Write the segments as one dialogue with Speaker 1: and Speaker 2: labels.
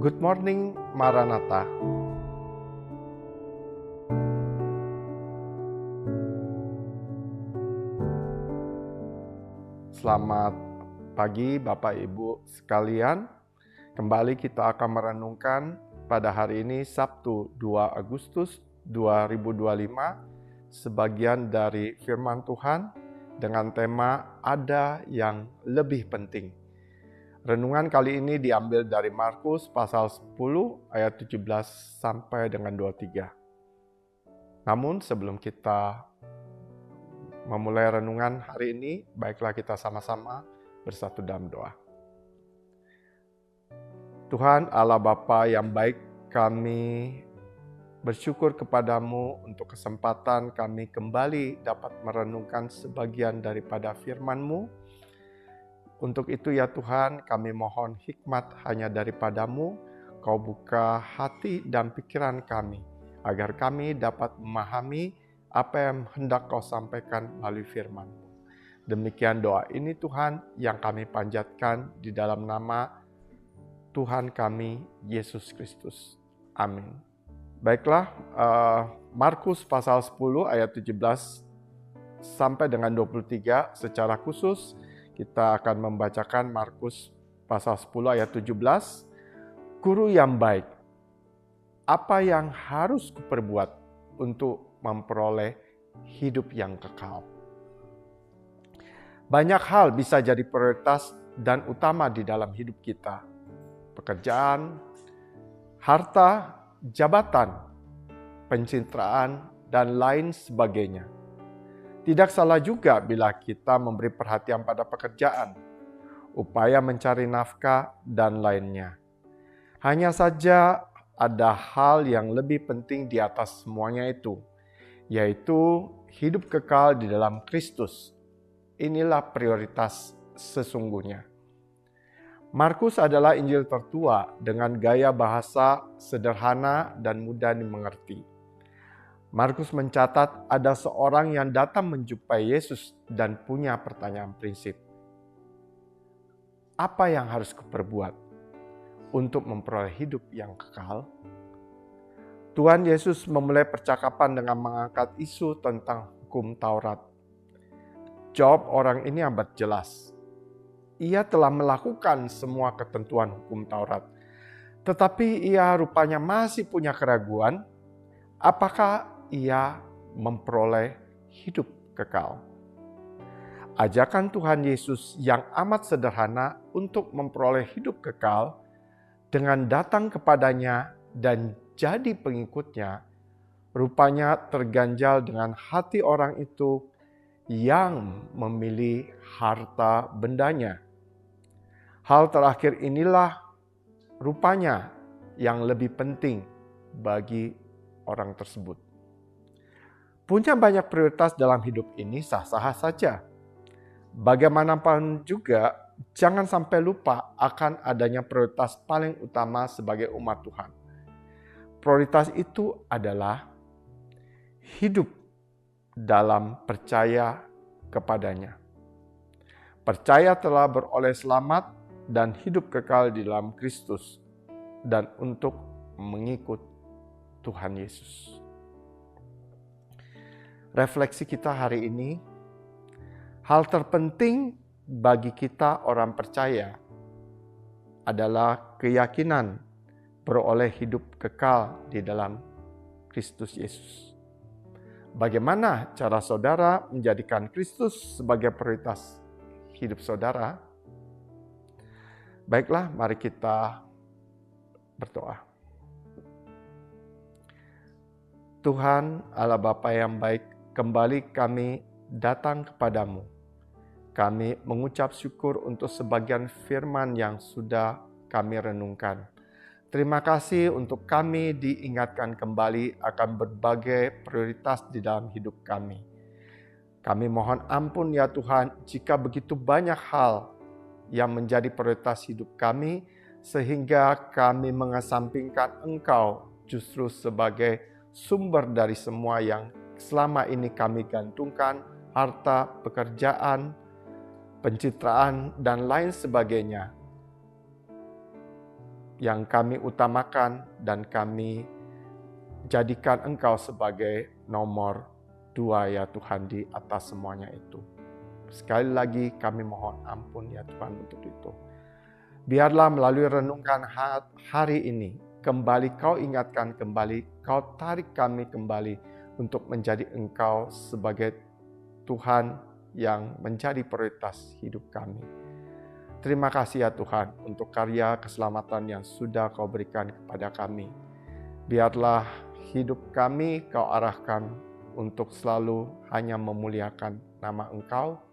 Speaker 1: Good morning, Maranatha. Selamat pagi Bapak Ibu sekalian. Kembali kita akan merenungkan pada hari ini Sabtu 2 Agustus 2025 sebagian dari firman Tuhan dengan tema Ada yang Lebih Penting. Renungan kali ini diambil dari Markus pasal 10 ayat 17 sampai dengan 23. Namun sebelum kita memulai renungan hari ini, baiklah kita sama-sama bersatu dalam doa. Tuhan Allah Bapa yang baik, kami bersyukur kepadamu untuk kesempatan kami kembali dapat merenungkan sebagian daripada firman-Mu. Untuk itu ya Tuhan, kami mohon hikmat hanya daripadamu. Kau buka hati dan pikiran kami, agar kami dapat memahami apa yang hendak Kau sampaikan melalui firman-Mu. Demikian doa ini Tuhan yang kami panjatkan di dalam nama Tuhan kami, Yesus Kristus. Amin. Baiklah, Markus pasal 10 ayat 17 sampai dengan 23 secara khusus kita akan membacakan Markus pasal 10 ayat 17. Guru yang baik, apa yang harus kuperbuat untuk memperoleh hidup yang kekal? Banyak hal bisa jadi prioritas dan utama di dalam hidup kita. Pekerjaan, harta, jabatan, pencitraan, dan lain sebagainya. Tidak salah juga bila kita memberi perhatian pada pekerjaan, upaya mencari nafkah, dan lainnya. Hanya saja ada hal yang lebih penting di atas semuanya itu, yaitu hidup kekal di dalam Kristus. Inilah prioritas sesungguhnya. Markus adalah Injil tertua dengan gaya bahasa sederhana dan mudah dimengerti. Markus mencatat ada seorang yang datang menjumpai Yesus dan punya pertanyaan prinsip. Apa yang harus kuperbuat untuk memperoleh hidup yang kekal? Tuhan Yesus memulai percakapan dengan mengangkat isu tentang hukum Taurat. Jawab orang ini amat jelas. Ia telah melakukan semua ketentuan hukum Taurat. Tetapi ia rupanya masih punya keraguan. Apakah ia memperoleh hidup kekal? Ajakan Tuhan Yesus yang amat sederhana untuk memperoleh hidup kekal dengan datang kepadanya dan jadi pengikutnya, rupanya terganjal dengan hati orang itu yang memilih harta bendanya. Hal terakhir inilah rupanya yang lebih penting bagi orang tersebut. Punya banyak prioritas dalam hidup ini sah-sah saja. Bagaimanapun juga, jangan sampai lupa akan adanya prioritas paling utama sebagai umat Tuhan. Prioritas itu adalah hidup dalam percaya kepadanya. Percaya telah beroleh selamat dan hidup kekal di dalam Kristus dan untuk mengikut Tuhan Yesus. Refleksi kita hari ini, hal terpenting bagi kita orang percaya adalah keyakinan beroleh hidup kekal di dalam Kristus Yesus. Bagaimana cara saudara menjadikan Kristus sebagai prioritas hidup saudara? Baiklah, mari kita berdoa. Tuhan Allah Bapa yang baik, kembali kami datang kepadamu. Kami mengucap syukur untuk sebagian firman yang sudah kami renungkan. Terima kasih untuk kami diingatkan kembali akan berbagai prioritas di dalam hidup kami. Kami mohon ampun ya Tuhan jika begitu banyak hal yang menjadi prioritas hidup kami sehingga kami mengesampingkan Engkau justru sebagai sumber dari semua yang selama ini kami gantungkan, harta, pekerjaan, pencitraan, dan lain sebagainya. yang kami utamakan dan kami jadikan Engkau sebagai nomor 2 ya Tuhan di atas semuanya itu. Sekali lagi kami mohon ampun ya Tuhan untuk itu. Biarlah melalui renungan hari ini, kembali Kau ingatkan kembali, Kau tarik kami kembali untuk menjadi Engkau sebagai Tuhan yang menjadi prioritas hidup kami. Terima kasih ya Tuhan untuk karya keselamatan yang sudah Kau berikan kepada kami. Biarlah hidup kami Kau arahkan untuk selalu hanya memuliakan nama Engkau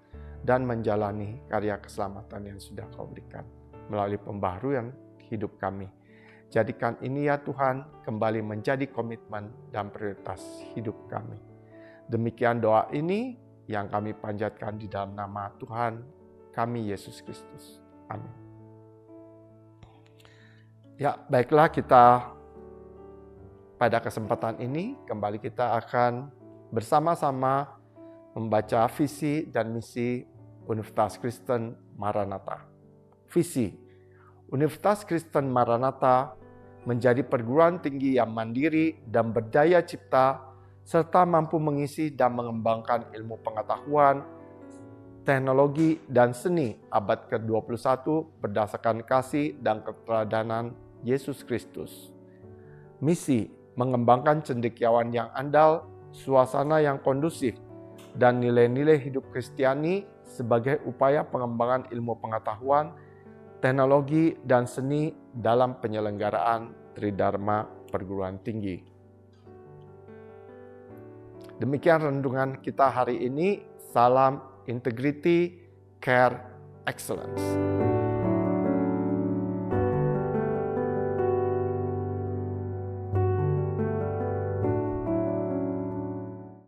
Speaker 1: dan menjalani karya keselamatan yang sudah Kau berikan melalui pembaharuan hidup kami. Jadikan ini ya Tuhan kembali menjadi komitmen dan prioritas hidup kami. Demikian doa ini yang kami panjatkan di dalam nama Tuhan kami Yesus Kristus. Amin. Ya, baiklah kita pada kesempatan ini kembali kita akan bersama-sama membaca visi dan misi Universitas Kristen Maranatha. Visi Universitas Kristen Maranatha menjadi perguruan tinggi yang mandiri dan berdaya cipta, serta mampu mengisi dan mengembangkan ilmu pengetahuan, teknologi, dan seni abad ke-21 berdasarkan kasih dan keteladanan Yesus Kristus. Misi mengembangkan cendekiawan yang andal, suasana yang kondusif, dan nilai-nilai hidup Kristiani sebagai upaya pengembangan ilmu pengetahuan, teknologi, dan seni dalam penyelenggaraan Tridharma Perguruan Tinggi. Demikian renungan kita hari ini. Salam integrity, care, excellence.